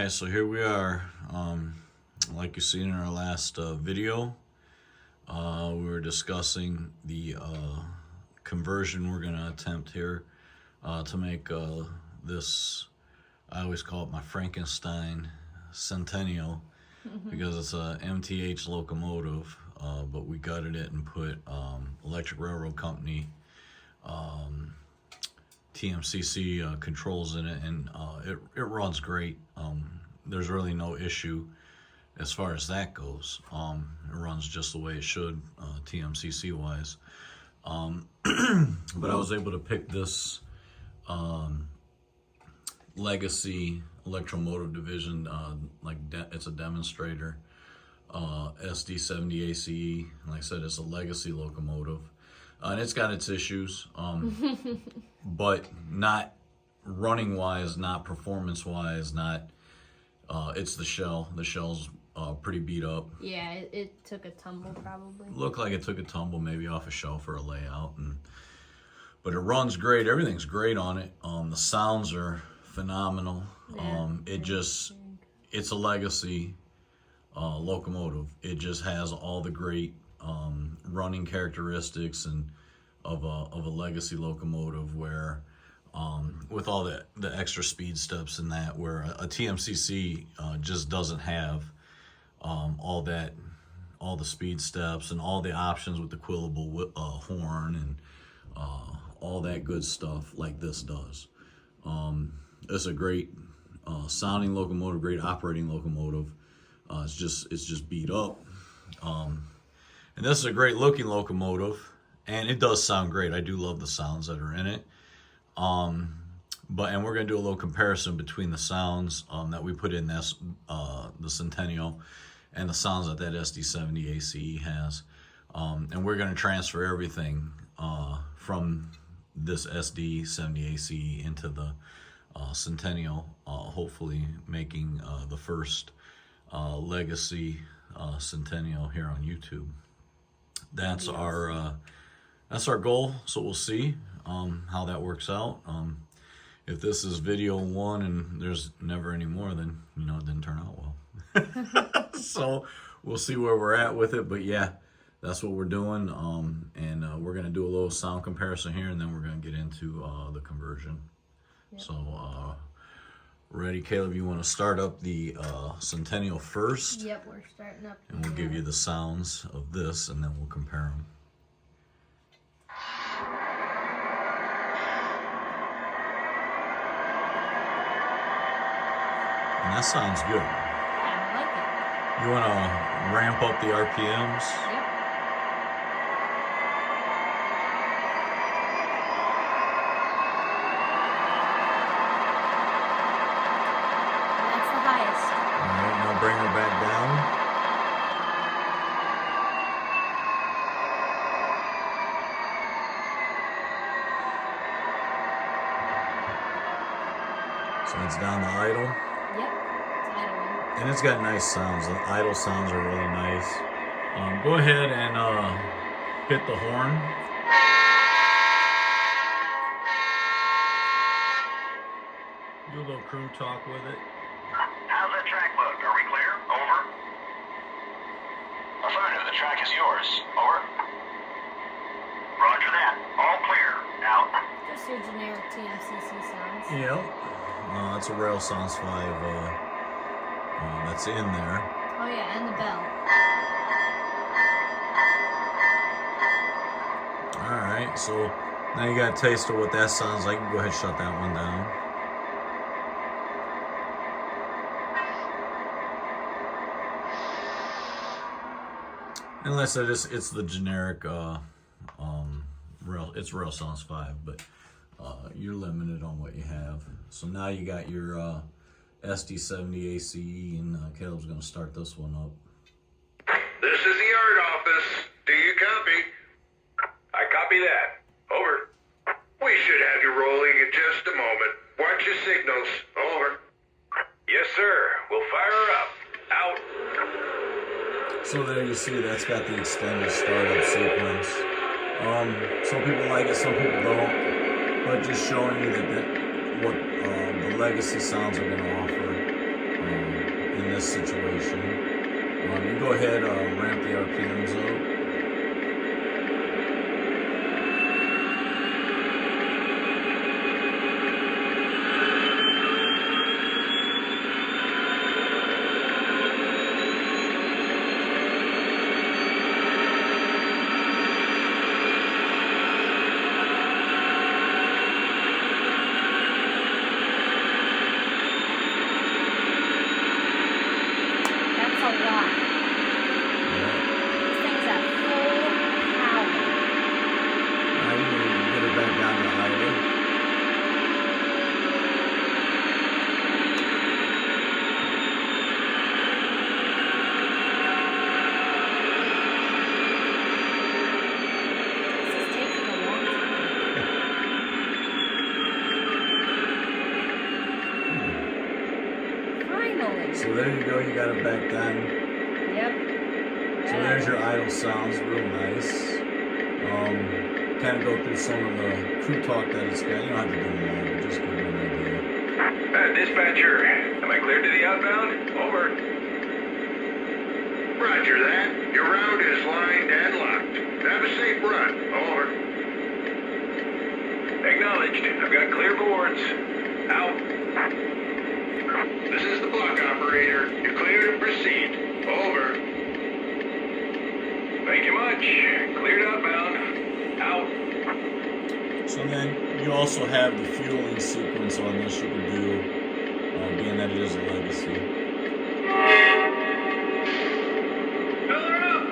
Alright, so here we are. Like you seen in our last video, we were discussing the conversion we're going to attempt here to make this, I always call it my Frankenstein Centennial, because it's a MTH locomotive, but we gutted it and put Electric Railroad Company TMCC controls in it, and it runs great. There's really no issue as far as that goes. It runs just the way it should, TMCC wise. But I was able to pick this Legacy Electromotive Division, it's a demonstrator, SD70 Ace. Like I said, it's a Legacy locomotive. And it's got its issues, but not running wise, not performance wise, not, it's the shell. The shell's pretty beat up. Yeah, it took a tumble probably. Looked like it took a tumble, maybe off a shelf or a layout. But it runs great. Everything's great on it. The sounds are phenomenal. Yeah, It's a Legacy locomotive. It just has all the great running characteristics and of a Legacy locomotive, where with all the extra speed steps and that, where a TMCC just doesn't have all the speed steps and all the options with the quillable horn and all that good stuff like this does. It's a great sounding locomotive, great operating locomotive. It's just beat up. And this is a great looking locomotive, and it does sound great. I do love the sounds that are in it. And we're gonna do a little comparison between the sounds that we put in this the Centennial and the sounds that SD70 Ace has. And we're gonna transfer everything from this SD70 Ace into the Centennial, hopefully making the first Legacy Centennial here on YouTube. That's our goal, so we'll see how that works out. If this is video one and there's never any more, then it didn't turn out well. So we'll see where we're at with it, but yeah, that's what we're doing. And we're gonna do a little sound comparison here, and then we're gonna get into the conversion. Yep. So ready, Caleb? You want to start up the Centennial first? Yep, we're starting up. And we'll give you the sounds of this, and then we'll compare them. And that sounds good. I like it. You want to ramp up the RPMs? Yep. That's the highest. All right, now bring her back down. So it's down to idle. Yep, it's idling. And it's got nice sounds. The idle sounds are really nice. Go ahead and hit the horn. Do a little crew talk with it. How's that track look? Are we clear? Over. Affirmative, the track is yours. Over. Roger that. All clear. Out. Just your generic TMCC sounds. Yep. That's a Rail Sounds 5 that's in there. Oh yeah, and the bell. Alright, so now you got a taste of what that sounds like. Go ahead and shut that one down. And like I said, it's the generic Rail Sounds 5, but you're limited on what you have. So now you got your SD70 Ace, and Caleb's going to start this one up. This is the yard office. Do you copy? I copy that. Over. We should have you rolling in just a moment. Watch your signals. Over. Yes, sir. We'll fire her up. Out. So there you see, that's got the extended startup sequence. Some people like it, some people don't. But just showing you what the Legacy sounds are going to offer. in this situation. You go ahead, ramp the RPMs up. So there you go, you got it back down. Yep. So there's your idle sounds, real nice. Kind of go through some of the crew talk that it's got. You don't have to do them all, but just give you an idea. Dispatcher, am I cleared to the outbound? Over. Roger that. Your route is lined and locked. Have a safe run. Over. Acknowledged. I've got clear boards. Out. This is the block operator. You're clear to proceed. Over. Thank you much. Cleared outbound. Out. So then you also have the fueling sequence on this you can do, being that it is a legacy. Fill her up.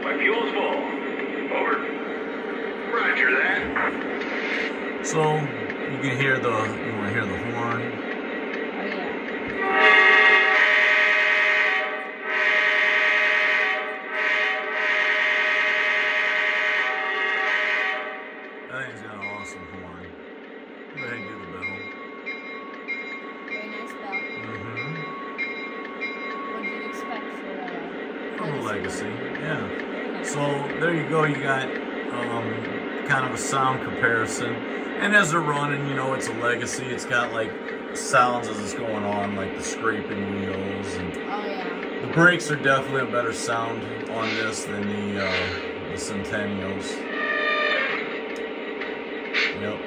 My fuel's full. Over. Roger that. So you can hear you want to hear the horn. That thing's got an awesome horn. Go ahead and do the bell. Very nice bell. Mm-hmm. What did you expect for From a legacy, yeah. Very nice. So there you go. You got kind of a sound comparison, and as they're running, you know, it's a legacy. It's got like sounds as it's going on, like the scraping wheels, and Oh yeah. the brakes are definitely a better sound on this than the Centennials. Yep.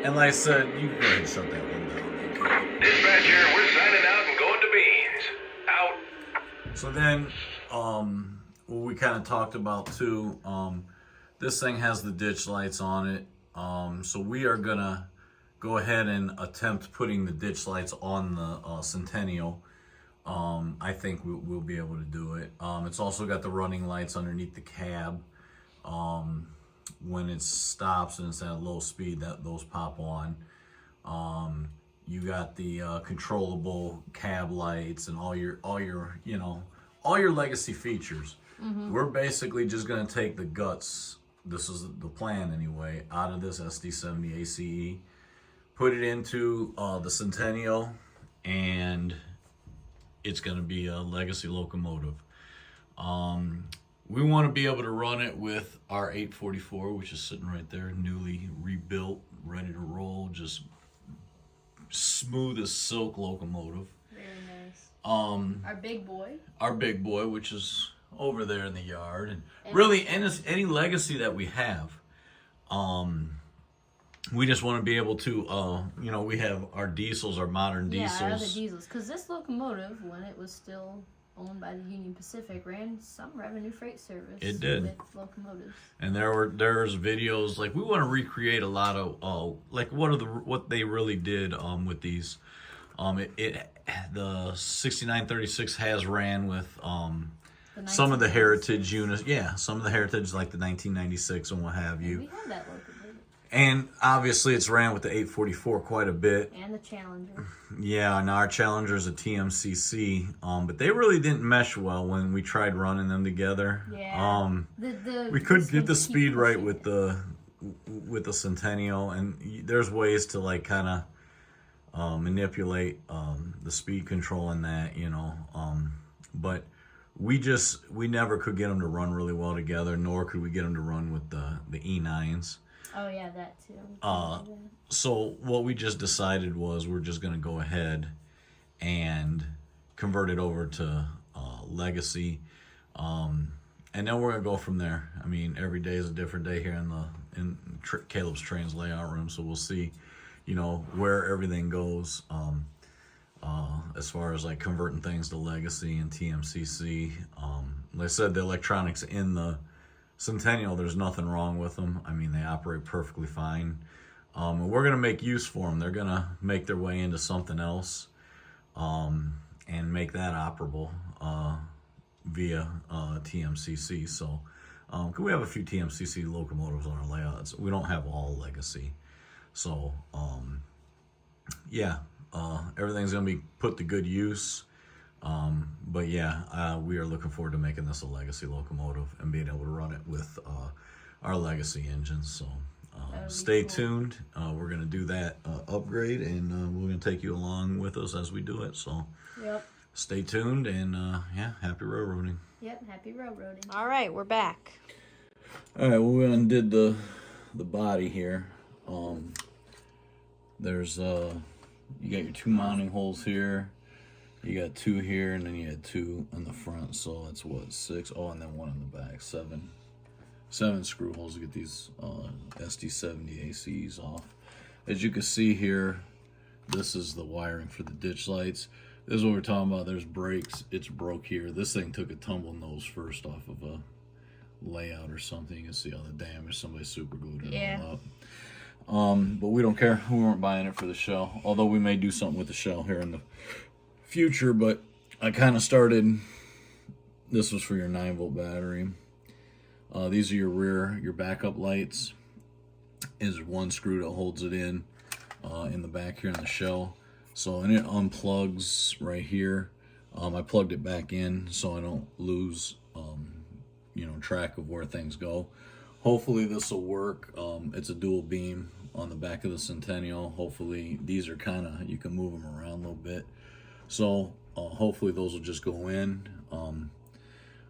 And like I said, you can go ahead and shut that one down. Dispatcher, we're signing out and going to beans. Out. So then, what we kind of talked about too, this thing has the ditch lights on it. So we are gonna go ahead and attempt putting the ditch lights on the Centennial. I think we'll be able to do it. It's also got the running lights underneath the cab. When it stops and it's at a low speed, those pop on. You got the controllable cab lights and all your legacy features. Mm-hmm. We're basically just gonna take the guts. This is the plan anyway. Out of this SD70 Ace, put it into the Centennial, and it's gonna be a legacy locomotive. We want to be able to run it with our 844, which is sitting right there, newly rebuilt, ready to roll, just smooth as silk locomotive. Very nice. Our big boy, which is over there in the yard, and really any legacy that we have, we just want to be able to, we have our diesels, our modern diesels. Yeah, our other diesels, because this locomotive, when it was still owned by the Union Pacific, ran some revenue freight service. It did. With locomotives. And there's videos, like we want to recreate a lot of like what they really did with these. The 6936 has ran with some of the heritage units. Yeah, some of the heritage, like the 1996 and what have you. We have that locomotive. And obviously it's ran with the 844 quite a bit. And the Challenger. Yeah, and our Challenger is a TMCC, but they really didn't mesh well when we tried running them together. Yeah. We couldn't get the speed right with the Centennial, and there's ways to like kind of manipulate the speed control in that, but we never could get them to run really well together, nor could we get them to run with the E9s. Oh yeah, that too. So what we just decided was we're just gonna go ahead and convert it over to Legacy, and then we're gonna go from there. I mean, every day is a different day here in Caleb's Trains layout room, so we'll see, you know, where everything goes. As far as like converting things to Legacy and TMCC. Like I said, the electronics in the Centennial, there's nothing wrong with them. I mean, they operate perfectly fine. And we're gonna make use for them. They're gonna make their way into something else, and make that operable via TMCC. So, 'cause we have a few TMCC locomotives on our layouts. We don't have all Legacy. So, yeah. Everything's going to be put to good use. But yeah, we are looking forward to making this a Legacy locomotive and being able to run it with our Legacy engines. So stay tuned. We're going to do that upgrade, and we're going to take you along with us as we do it. So stay tuned, and yeah, happy railroading. Yep, happy railroading. All right, we're back. All right, well, we undid the body here. There's you got your 2 mounting holes here, you got 2 here, and then you had 2 in the front, so that's what, 6. Oh, and then 1 in the back. 7 screw holes to get these SD70 Aces off. As you can see here, this is the wiring for the ditch lights. This is what we're talking about. There's brakes. It's broke here. This thing took a tumble nose first off of a layout or something. You can see all the damage. Somebody super glued it all up. But we don't care. We weren't buying it for the shell, although we may do something with the shell here in the future. But I kind of started, this was for your 9-volt battery. These are your backup lights. Is 1 screw that holds it in the back here in the shell. So, and it unplugs right here. I plugged it back in so I don't lose you know, track of where things go. Hopefully this will work. It's a dual beam on the back of the Centennial. Hopefully these are kind of, you can move them around a little bit. So hopefully those will just go in.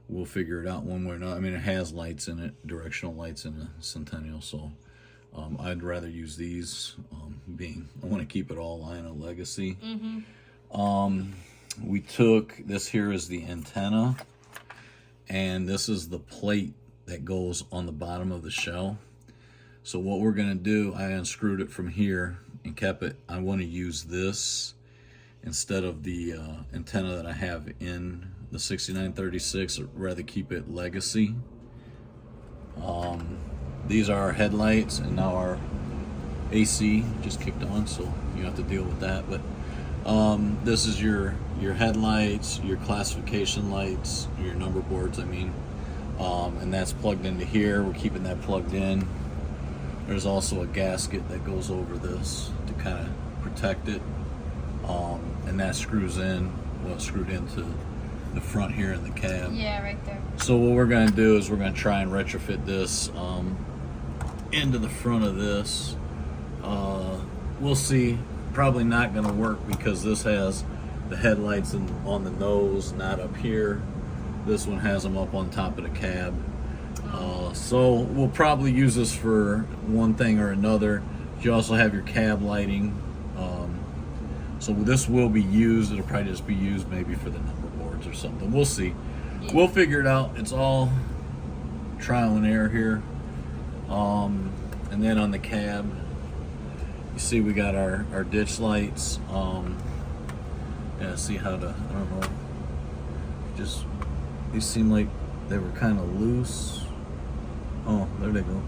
We'll figure it out one way or another. I mean, it has lights in it, directional lights in the Centennial. So I'd rather use these, being I want to keep it all Lionel Legacy. We took, this here is the antenna, and this is the plate that goes on the bottom of the shell. So what we're gonna do, I unscrewed it from here and kept it. I want to use this instead of the antenna that I have in the 6936. I'd rather keep it Legacy. These are our headlights, and now our AC just kicked on, so you have to deal with that. But this is your headlights, your classification lights, your number boards, I mean. And that's plugged into here. We're keeping that plugged in. There's also a gasket that goes over this to kind of protect it. And that screws in, well, it's screwed into the front here in the cab. Yeah, right there. So what we're going to do is we're going to try and retrofit this into the front of this. We'll see. Probably not going to work because this has the headlights on the nose, not up here. This one has them up on top of the cab. So we'll probably use this for one thing or another. You also have your cab lighting. So this will be used. It'll probably just be used maybe for the number boards or something. We'll see. Yeah. We'll figure it out. It's all trial and error here. And then on the cab, you see we got our ditch lights. Yeah, see how to, I don't know, just, these seem like they were kind of loose. Oh, there they go.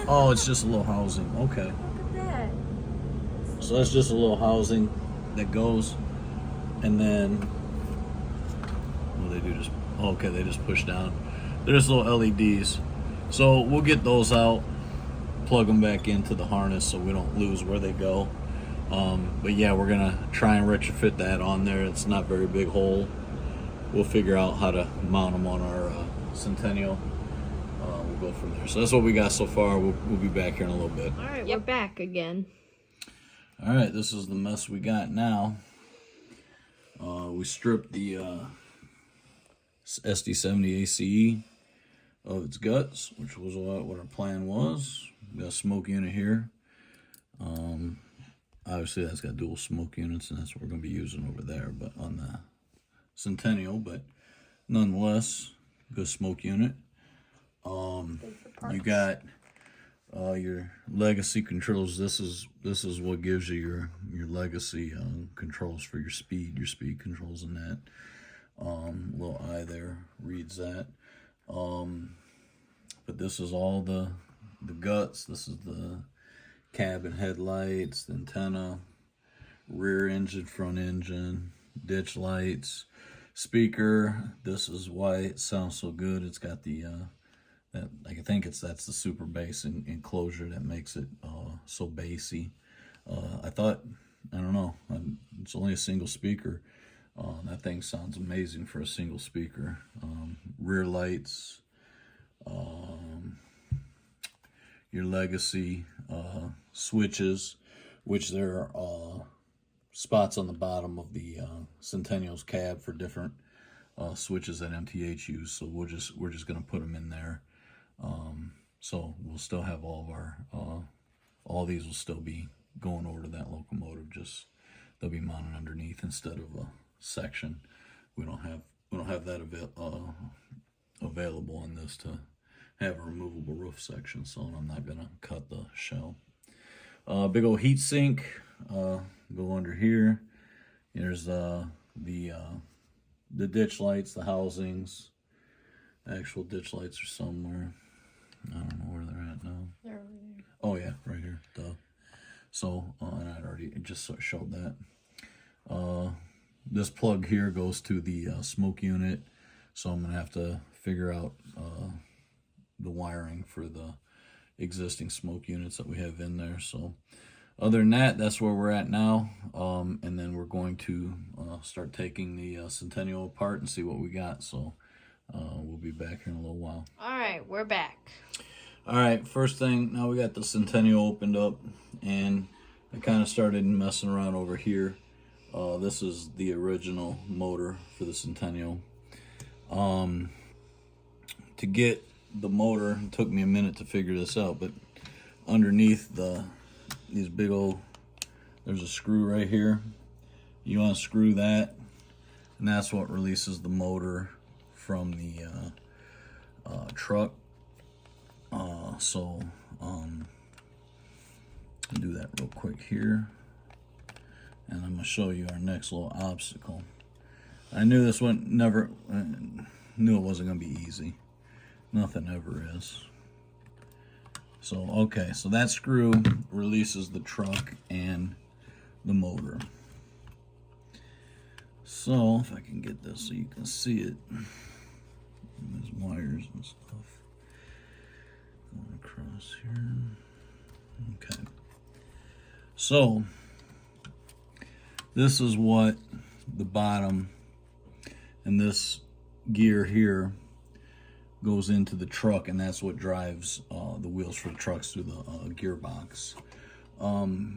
Oh, it's just a little housing. Okay. Look at that. So that's just a little housing that goes, and then what do they do? Just okay, they just push down. They're just little LEDs. So we'll get those out, plug them back into the harness so we don't lose where they go. But yeah, we're gonna try and retrofit that on there. It's not a very big hole. We'll figure out how to mount them on our Centennial. We'll go from there. So that's what we got so far. We'll be back here in a little bit. All right, we're back again. All right, this is the mess we got now. We stripped the SD70 Ace of its guts, which was what our plan was. We got a smoke unit here. Obviously that's got dual smoke units, and that's what we're going to be using over there, but on the Centennial, but nonetheless, good smoke unit. You got your legacy controls. This is what gives you your legacy controls for your speed controls, and that little eye there reads that. But this is all the guts. This is the cabin headlights, the antenna, rear engine, front engine, ditch lights, speaker. This is why it sounds so good. It's got the that I think that's the super bass enclosure that makes it so bassy. I don't know, it's only a single speaker. That thing sounds amazing for a single speaker. Rear lights, your legacy switches, which there are spots on the bottom of the Centennial's cab for different switches that MTH use. So we're just gonna put them in there. So we'll still have all of our all these will still be going over to that locomotive. Just they'll be mounted underneath instead of a section. We don't have that available on this to have a removable roof section, so I'm not gonna cut the shell. Big old heat sink, go under here. There's the ditch lights, the housings. Actual ditch lights are somewhere. I don't know where they're at now. They're over there. Oh yeah, right here. Duh. So, and I'd already just showed that. This plug here goes to the smoke unit, so I'm gonna have to figure out the wiring for the existing smoke units that we have in there. So other than that, that's where we're at now. And then we're going to start taking the Centennial apart and see what we got. So we'll be back here in a little while. All right, we're back. All right, first thing, now we got the Centennial opened up, and I kind of started messing around over here. This is the original motor for the Centennial. To get the motor, it took me a minute to figure this out, but underneath these big old, there's a screw right here. You unscrew that, and that's what releases the motor from the truck. So do that real quick here, and I'm gonna show you our next little obstacle. I knew this one knew it wasn't gonna be easy. Nothing ever is. So okay, so that screw releases the truck and the motor. So if I can get this so you can see it, there's wires and stuff going across here. Okay, so this is what the bottom and this gear here goes into the truck, and that's what drives the wheels for the trucks through the gearbox.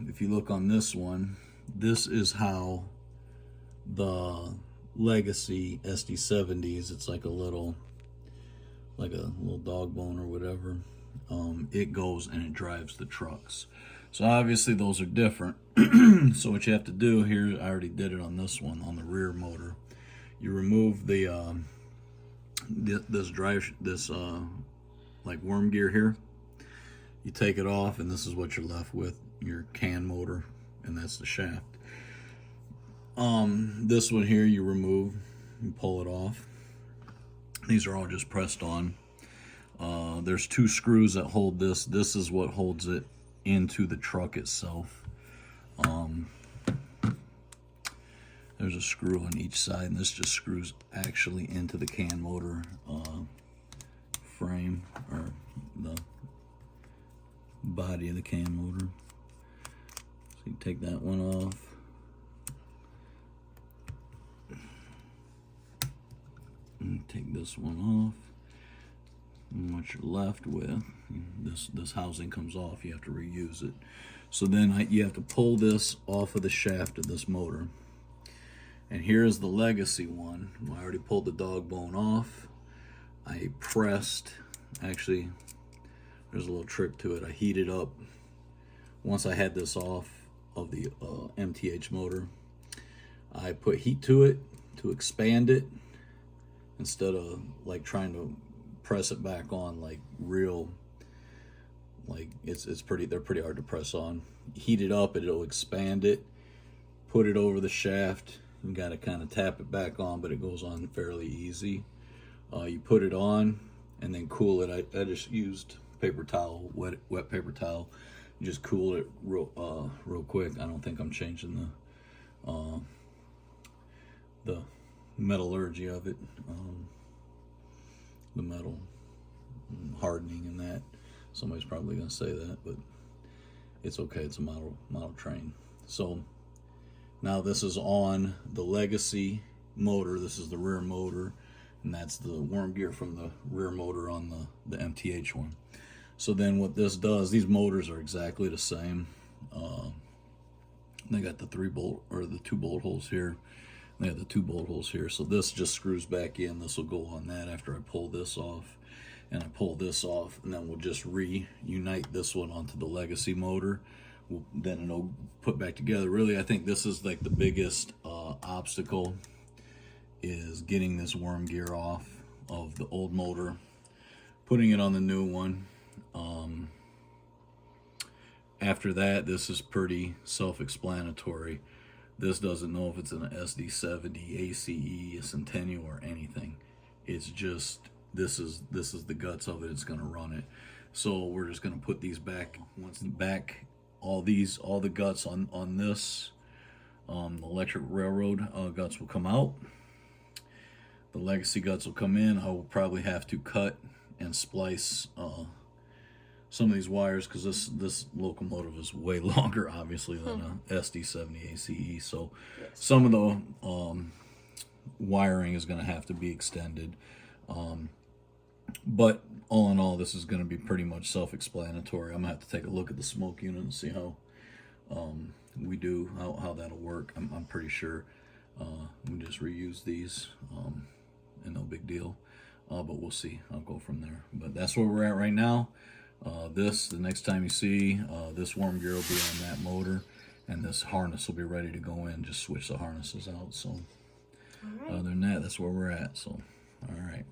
If you look on this one, this is how the Legacy SD70s, it's like a little dog bone or whatever, it goes and it drives the trucks. So obviously those are different. So what you have to do here, I already did it on this one, on the rear motor. You remove the this like worm gear here. You take it off, and this is what you're left with, your can motor, and that's the shaft. This one here you remove, you pull it off. These are all just pressed on. There's two screws that hold this. This is what holds it into the truck itself. There's a screw on each side, and this just screws actually into the can motor frame, or the body of the can motor. So you take that one off. And take this one off. And what you're left with, this housing comes off, you have to reuse it. So then you have to pull this off of the shaft of this motor. And here's the Legacy one. I already pulled the dog bone off. I pressed, actually, there's a little trick to it. I heated up, once I had this off of the MTH motor, I put heat to it to expand it instead of like trying to press it back on like real, like they're pretty hard to press on. Heat it up, it'll expand it, put it over the shaft. You got to kind of tap it back on, but it goes on fairly easy. You put it on and then cool it. I just used paper towel, wet paper towel. You just cool it real quick. I don't think I'm changing the metallurgy of it, the metal hardening and that. Somebody's probably gonna say that, but it's okay. It's a model train. So now this is on the Legacy motor. This is the rear motor, and that's the worm gear from the rear motor on the MTH one. So then what this does, these motors are exactly the same. They got the 3-bolt or the 2-bolt holes here. They have the 2 bolt holes here. So this just screws back in. This will go on that after I pull this off. And I pull this off, and then we'll just reunite this one onto the Legacy motor. Then it'll put back together. Really, I think this is like the biggest obstacle, is getting this worm gear off of the old motor, putting it on the new one. After that, this is pretty self-explanatory. This doesn't know if it's an SD70 Ace, a Centennial, or anything. It's just this is the guts of it. It's going to run it. So we're just going to put these back. All the guts on this, the electric railroad guts will come out. The Legacy guts will come in. I will probably have to cut and splice some of these wires, because this locomotive is way longer, obviously, than a SD70 Ace. So some of the wiring is going to have to be extended. But all in all, this is going to be pretty much self-explanatory. I'm going to have to take a look at the smoke unit and see how how that'll work. I'm pretty sure we just reuse these, and no big deal. But we'll see. I'll go from there. But that's where we're at right now. The next time you see this worm gear will be on that motor, and this harness will be ready to go in. Just switch the harnesses out. So other than that, that's where we're at. So all right.